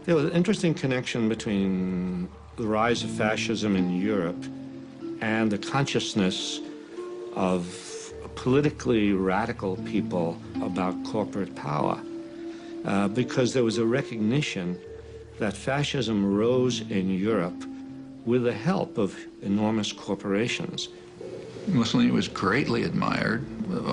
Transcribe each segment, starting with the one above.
There was an interesting connection between the rise of fascism in Europe and the consciousness of politically radical people about corporate power, because there was a recognition that fascism rose in Europe with the help of enormous corporations. Mussolini was greatly admired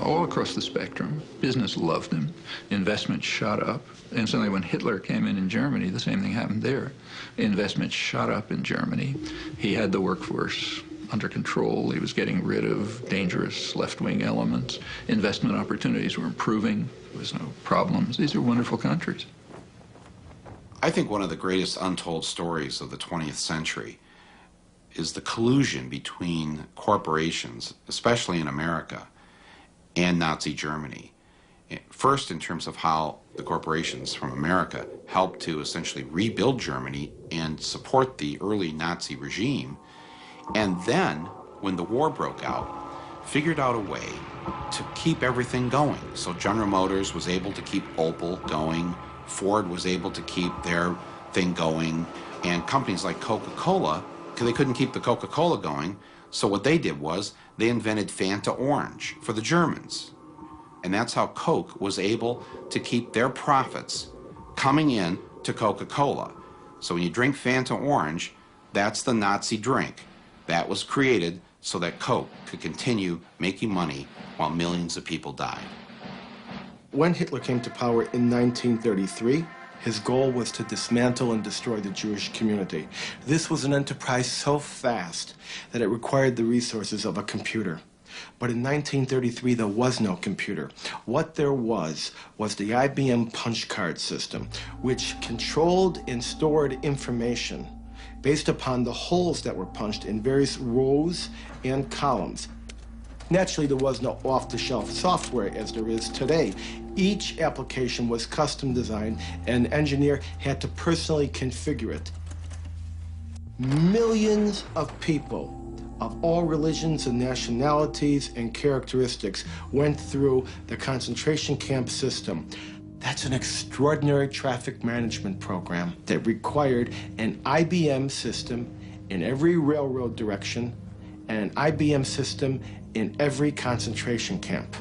all across the spectrum. Business loved him. Investment shot up. And suddenly when Hitler came in Germany, the same thing happened there. Investment shot up in Germany. He had the workforce under control. He was getting rid of dangerous left-wing elements. Investment opportunities were improving. There was no problems. These are wonderful countries. I think one of the greatest untold stories of the 20th century is the collusion between corporations, especially in America, and Nazi Germany. First, in terms of how the corporations from America helped to essentially rebuild Germany and support the early Nazi regime, and then, when the war broke out, figured out a way to keep everything going. So General Motors was able to keep Opel going, Ford was able to keep their thing going, and companies like Coca-Cola, because they couldn't keep the Coca-Cola going, so what they did was they invented Fanta Orange for the Germans. And that's how Coke was able to keep their profits coming in to Coca-Cola. So when you drink Fanta Orange, that's the Nazi drink. That was created so that Coke could continue making money while millions of people died. When Hitler came to power in 1933, his goal was to dismantle and destroy the Jewish community. This was an enterprise so fast that it required the resources of a computer. But in 1933, there was no computer. What there was the IBM punch card system, which controlled and stored information based upon the holes that were punched in various rows and columns. Naturally, there was no off-the-shelf software as there is today. Each application was custom designed, and an engineer had to personally configure it. Millions of people of all religions and nationalities and characteristics went through the concentration camp system. That's an extraordinary traffic management program that required an IBM system in every railroad direction and an IBM system in every concentration camp.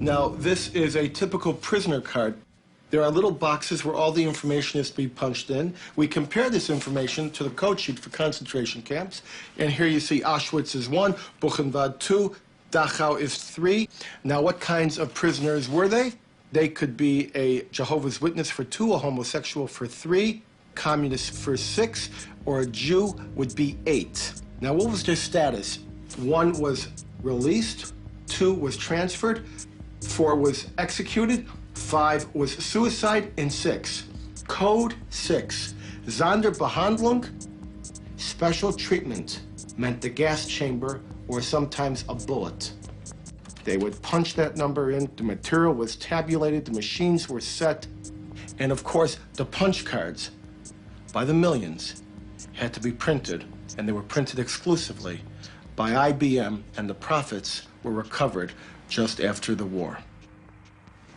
Now, this is a typical prisoner card. There are little boxes where all the information is to be punched in. We compare this information to the code sheet for concentration camps. And here you see Auschwitz is 1, Buchenwald 2, Dachau is 3. Now, what kinds of prisoners were they? They could be a Jehovah's Witness for 2, a homosexual for 3, communist for 6, or a Jew would be 8. Now, what was their status? 1 was released, 2 was transferred, 4 was executed, 5 was suicide, and 6. Code 6, Sonderbehandlung, special treatment, meant the gas chamber or sometimes a bullet. They would punch that number in, the material was tabulated, the machines were set, and of course, the punch cards, by the millions, had to be printed, and they were printed exclusively by IBM, and the profits were recovered just after the war.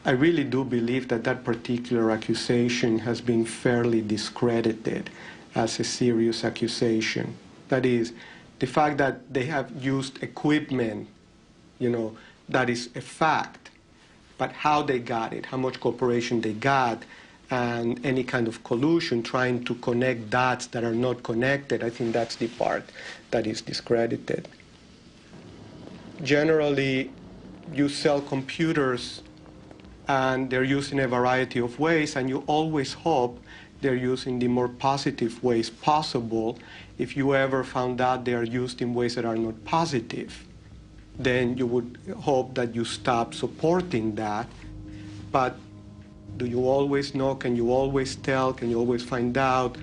I really do believe that that particular accusation has been fairly discredited as a serious accusation. That is, the fact that they have used equipment, that is a fact. But how they got it, how much cooperation they got, and any kind of collusion trying to connect dots that are not connected, I think that's the part that is discredited. Generally, you sell computers and they're used in a variety of ways, and you always hope they're used in the more positive ways possible. If you ever found out they are used in ways that are not positive, then you would hope that you stop supporting that. But do you always know? Can you always tell? Can you always find out?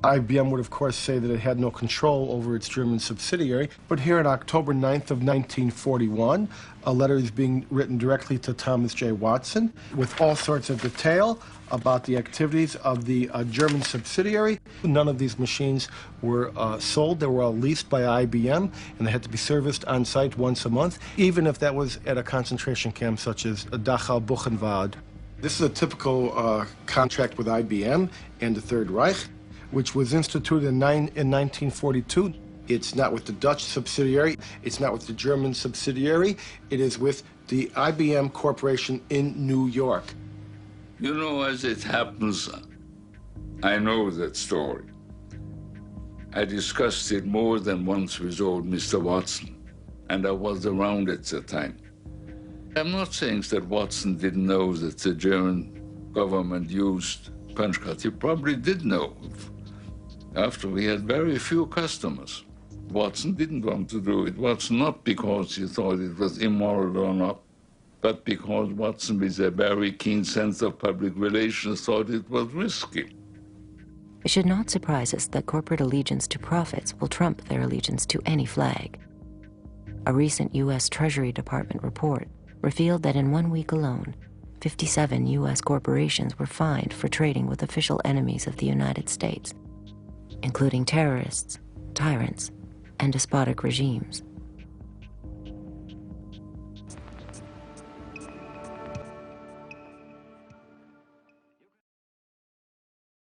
IBM would, of course, say that it had no control over its German subsidiary. But here on October 9th of 1941, a letter is being written directly to Thomas J. Watson with all sorts of detail about the activities of the German subsidiary. None of these machines were sold. They were all leased by IBM, and they had to be serviced on site once a month, even if that was at a concentration camp such as Dachau, Buchenwald. This is a typical contract with IBM and the Third Reich, which was instituted in 1942. It's not with the Dutch subsidiary. It's not with the German subsidiary. It is with the IBM Corporation in New York. You know, as it happens, I know that story. I discussed it more than once with old Mr. Watson, and I was around at the time. I'm not saying that Watson didn't know that the German government used punch cards. He probably did know. After we had very few customers. Watson didn't want to do it. Watson, not because he thought it was immoral or not, but because Watson, with a very keen sense of public relations, thought it was risky. It should not surprise us that corporate allegiance to profits will trump their allegiance to any flag. A recent U.S. Treasury Department report revealed that in 1 week alone, 57 U.S. corporations were fined for trading with official enemies of the United States, including terrorists, tyrants, and despotic regimes.